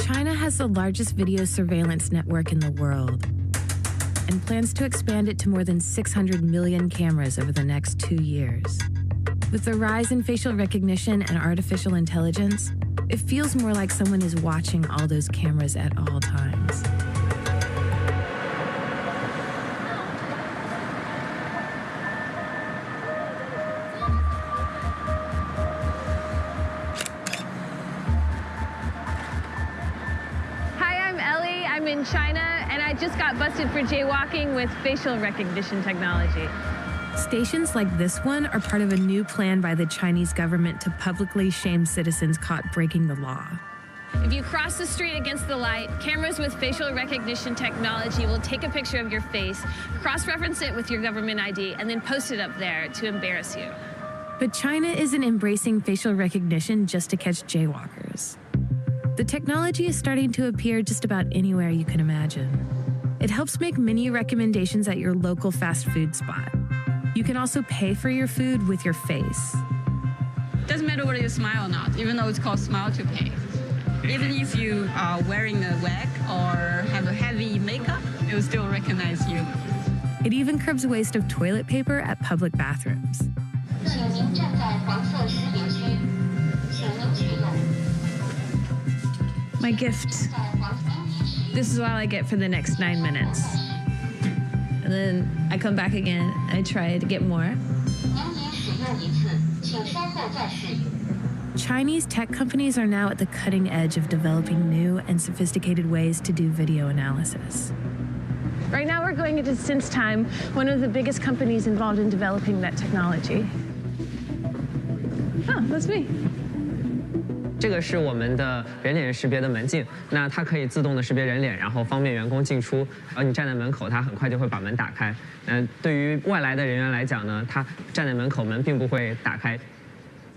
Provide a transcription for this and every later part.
China has the largest video surveillance network in the world and plans to expand it to more than 600 million cameras over the next 2 years. With the rise in facial recognition and artificial intelligence, it feels more like someone is watching all those cameras at all times. I'm in China, and I just got busted for jaywalking with facial recognition technology. Stations like this one are part of a new plan by the Chinese government to publicly shame citizens caught breaking the law. If you cross the street against the light, cameras with facial recognition technology will take a picture of your face, cross-reference it with your government ID, and then post it up there to embarrass you. But China isn't embracing facial recognition just to catch jaywalkers. The technology is starting to appear just about anywhere you can imagine. It helps make menu recommendations at your local fast food spot. You can also pay for your food with your face. Doesn't matter whether you smile or not, even though it's called smile to pay. Even if you are wearing a wig or have a heavy makeup, it will still recognize you. It even curbs waste of toilet paper at public bathrooms. My gift. This is all I get for the next 9 minutes. And then I come back again, I try to get more. Chinese tech companies are now at the cutting edge of developing new and sophisticated ways to do video analysis. Right now we're going into Sense Time, one of the biggest companies involved in developing that technology. Oh, that's me. 这个是我们的人脸识别的门禁，那它可以自动的识别人脸，然后方便员工进出。而你站在门口，它很快就会把门打开。对于外来的人员来讲呢，他站在门口，门并不会打开。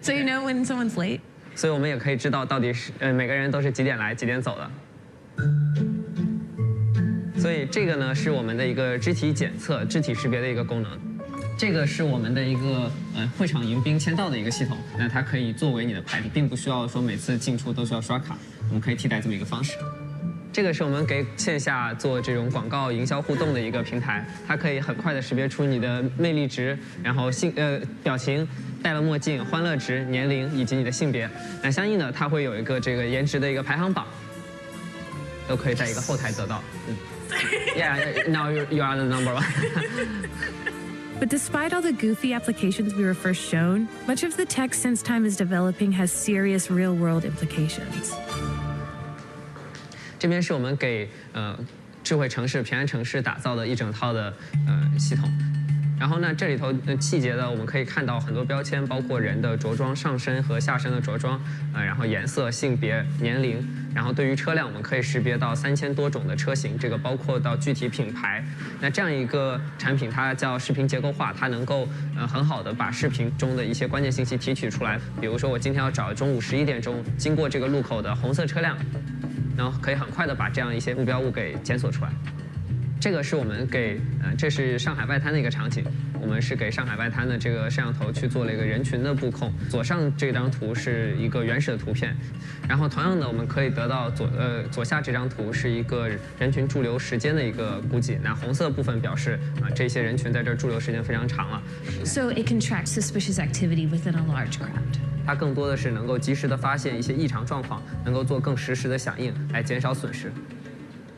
So you know when someone's late? 所以我们也可以知道到底是每个人都是几点来几点走的。所以这个呢是我们的一个肢体检测、肢体识别的一个功能。这个是我们的一个会场迎宾签到的一个系统，那它可以作为你的牌子，并不需要说每次进出都需要刷卡，我们可以替代这么一个方式。这个是我们给线下做这种广告营销互动的一个平台，它可以很快的识别出你的魅力值，然后表情、戴了墨镜、欢乐值、年龄以及你的性别。那相应的，它会有一个这个颜值的一个排行榜，都可以在一个后台得到。Yeah, now you are the number one. But despite all the goofy applications we were first shown, much of the tech Sense Time is developing has serious real-world implications. 这边是我们给智慧城市、平安城市打造的一整套的系统。然后呢，这里头细节的我们可以看到很多标签，包括人的着装、上身和下身的着装，然后颜色、性别、年龄。然后对于车辆，我们可以识别到3000多种的车型，这个包括到具体品牌。那这样一个产品，它叫视频结构化，它能够很好的把视频中的一些关键信息提取出来。比如说，我今天要找中午11点钟经过这个路口的红色车辆，然后可以很快的把这样一些目标物给检索出来。这个是我们给这是上海外滩的一个场景，我们是给上海外滩的这个摄像头去做了一个人群的布控。左上这张图是一个原始的图片，然后同样的我们可以得到左下这张图是一个人群驻留时间的一个估计。那红色部分表示这些人群在这驻留时间非常长了。So it can track suspicious activity within a large crowd. 它更多的是能够及时的发现一些异常状况，能够做更实时的响应，来减少损失。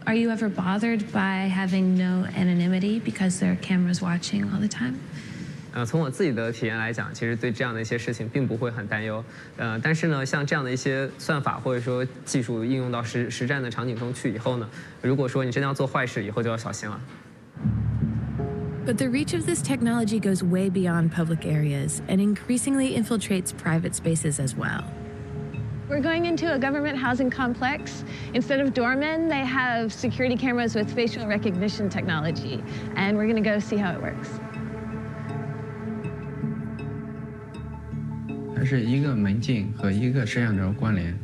Are you ever bothered by having no anonymity because there are cameras watching all the time? 从我自己的体验来讲，其实对这样的一些事情并不会很担忧。但是呢，像这样的一些算法或者说技术应用到实战的场景中去以后呢，如果说你真的要做坏事，以后就要小心了。But the reach of this technology goes way beyond public areas and increasingly infiltrates private spaces as well. We're going into a government housing complex. Instead of doormen, they have security cameras with facial recognition technology. And we're going to go see how it works. 它是一个门禁和一个摄像头关联。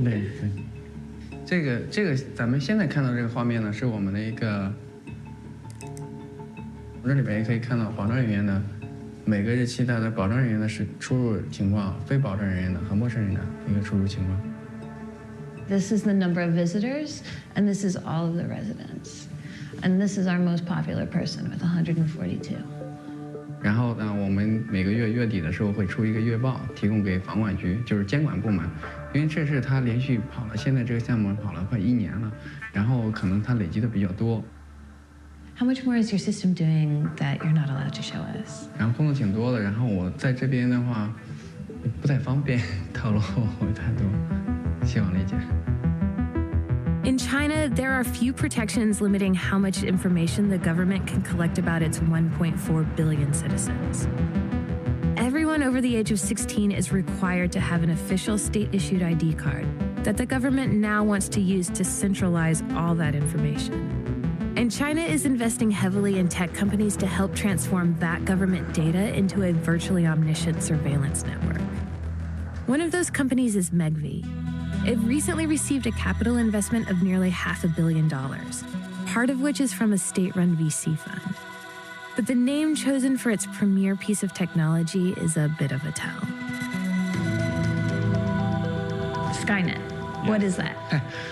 对。这个咱们现在看到这个画面呢，是我们的一个，这里边也可以看到保障人员的每个日期它的保证人员的出入情况，非保证人员的和陌生人的一个出入情况。This is the number of visitors, and this is all of the residents. And this is our most popular person with 142. 然后呢，我们每个月月底的时候会出一个月报，提供给房管局，就是监管部门，因为这是他连续跑了，现在这个项目跑了快1年了，然后可能他累积的比较多。How much more is your system doing that you're not allowed to show us? 然后工作挺多的，然后我在这边的话不太方便透露太多，希望理解。In China, there are few protections limiting how much information the government can collect about its 1.4 billion citizens. Everyone over the age of 16 is required to have an official state-issued ID card that the government now wants to use to centralize all that information. And China is investing heavily in tech companies to help transform that government data into a virtually omniscient surveillance network. One of those companies is Wing-kee. It recently received a capital investment of nearly $500 million, part of which is from a state-run VC fund. But the name chosen for its premier piece of technology is a bit of a tell. Skynet, what is that?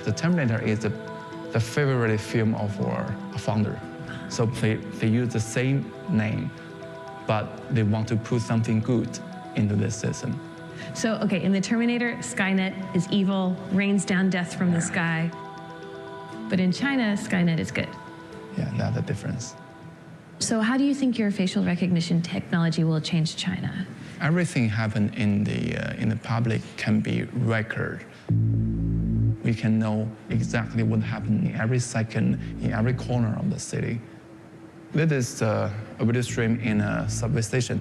The Terminator is the favorite film of our founder. So they use the same name, but they want to put something good into this system. So, okay, in the Terminator, Skynet is evil, rains down death from the sky. But in China, Skynet is good. Yeah, that's the difference. So how do you think your facial recognition technology will change China? Everything happened in the public can be recorded. We can know exactly what happened in every second, in every corner of the city. This is a video stream in a subway station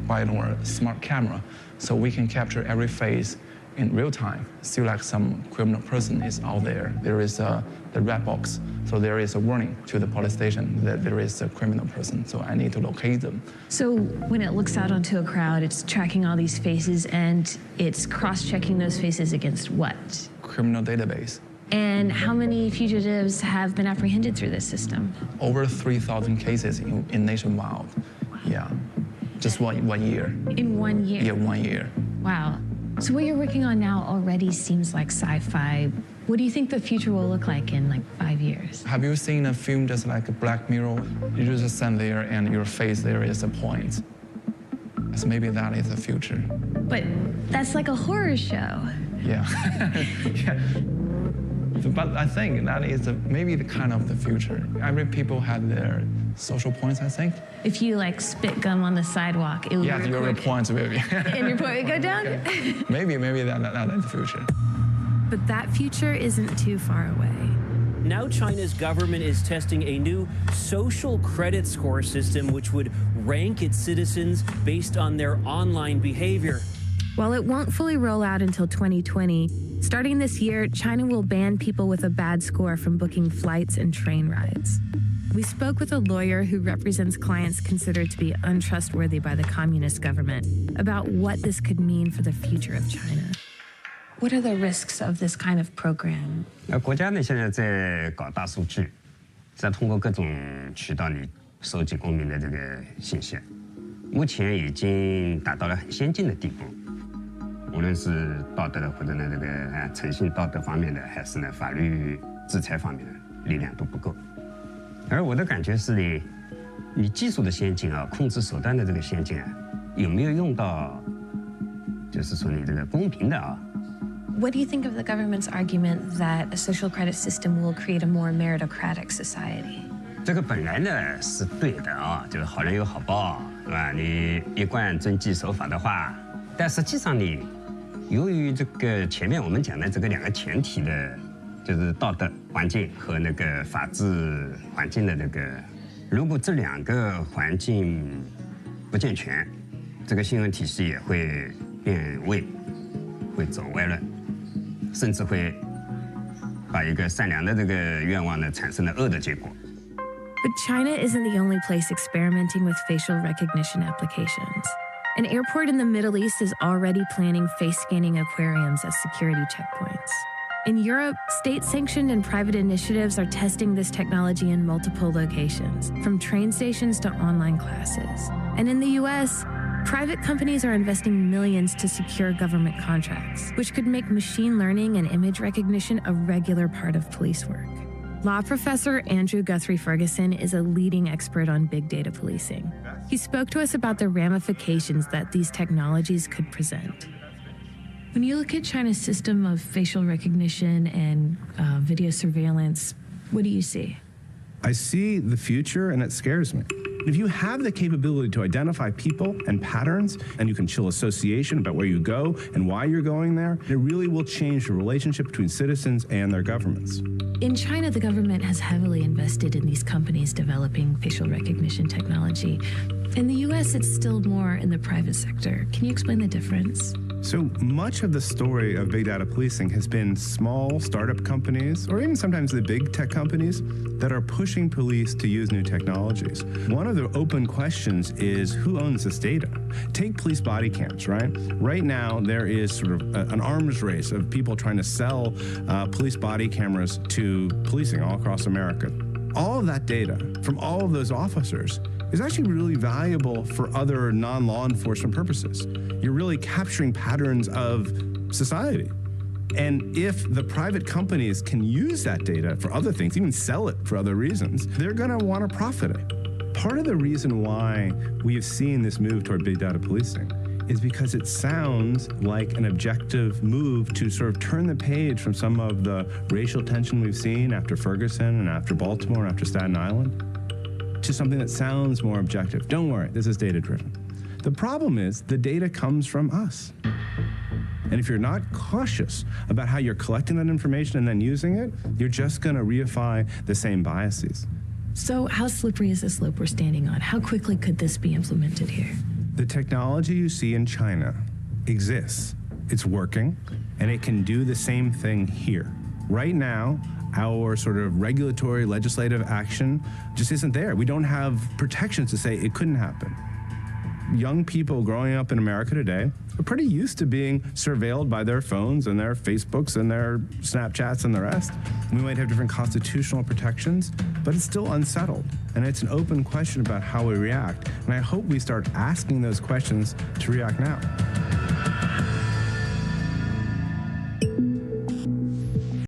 by our smart camera. So we can capture every face in real time. Still like some criminal person is out there. There is the red box. So there is a warning to the police station that there is a criminal person. So I need to locate them. So when it looks out onto a crowd, it's tracking all these faces and it's cross-checking those faces against what? Criminal database. And how many fugitives have been apprehended through this system? Over 3,000 cases in nationwide. Yeah. Just one year. In 1 year? Yeah, 1 year. Wow. So what you're working on now already seems like sci-fi. What do you think the future will look like in like 5 years? Have you seen a film just like a Black Mirror? You just stand there and your face there is a point. So maybe that is the future. But that's like a horror show. Yeah. Yeah. But I think that is maybe the kind of the future. Every people have their social points, I think. If you like spit gum on the sidewalk, it would Yeah, your points maybe. And your point would go down? maybe that is the future. But that future isn't too far away. Now China's government is testing a new social credit score system which would rank its citizens based on their online behavior. While it won't fully roll out until 2020, starting this year, China will ban people with a bad score from booking flights and train rides. We spoke with a lawyer who represents clients considered to be untrustworthy by the communist government about what this could mean for the future of China. What are the risks of this kind of program? 国家呢现在在搞大数据，在通过各种渠道里收集公民的这个信息，目前已经达到了很先进的地步。无论是道德的或者呢这个诚信道德方面的，还是呢法律制裁方面的力量都不够。而我的感觉是你技术的先进啊，控制手段的这个先进啊，有没有用到，就是说你这个公平的啊？ What do you think of the government's argument that a social credit system will create a more meritocratic society? 这个本来呢是对的啊，就是好人有好报，是吧？你一贯遵纪守法的话，但实际上你由于这个前面我们讲的这个两个前提的，就是道德环境和那个法治环境的这个，如果这两个环境不健全，这个新闻体系也会变味，会走歪了。 甚至会把一个善良的这个愿望呢产生了恶的结果。But China isn't the only place experimenting with facial recognition applications. An airport in the Middle East is already planning face-scanning aquariums as security checkpoints. In Europe, state-sanctioned and private initiatives are testing this technology in multiple locations, from train stations to online classes. And in the US, private companies are investing millions to secure government contracts, which could make machine learning and image recognition a regular part of police work. Law professor Andrew Guthrie Ferguson is a leading expert on big data policing. He spoke to us about the ramifications that these technologies could present. When you look at China's system of facial recognition and video surveillance, what do you see? I see the future, and it scares me. If you have the capability to identify people and patterns, and you can show association about where you go and why you're going there, it really will change the relationship between citizens and their governments. In China, the government has heavily invested in these companies developing facial recognition technology. In the US, it's still more in the private sector. Can you explain the difference? So much of the story of big data policing has been small startup companies, or even sometimes the big tech companies, that are pushing police to use new technologies. One of the open questions is who owns this data? Take police body cams, right? Right now, there is sort of an arms race of people trying to sell police body cameras to policing all across America. All of that data from all of those officers is actually really valuable for other non-law enforcement purposes. You're really capturing patterns of society. And if the private companies can use that data for other things, even sell it for other reasons, they're going to want to profit it. Part of the reason why we have seen this move toward big data policing is because it sounds like an objective move to sort of turn the page from some of the racial tension we've seen after Ferguson and after Baltimore and after Staten Island to something that sounds more objective. Don't worry, this is data-driven. The problem is the data comes from us. And if you're not cautious about how you're collecting that information and then using it, you're just going to reify the same biases. So how slippery is the slope we're standing on? How quickly could this be implemented here? The technology you see in China exists. It's working, and it can do the same thing here. Right now, our sort of regulatory legislative action just isn't there. We don't have protections to say it couldn't happen. Young people growing up in America today are pretty used to being surveilled by their phones and their Facebooks and their Snapchats and the rest. We might have different constitutional protections, but it's still unsettled. And it's an open question about how we react. And I hope we start asking those questions to react now.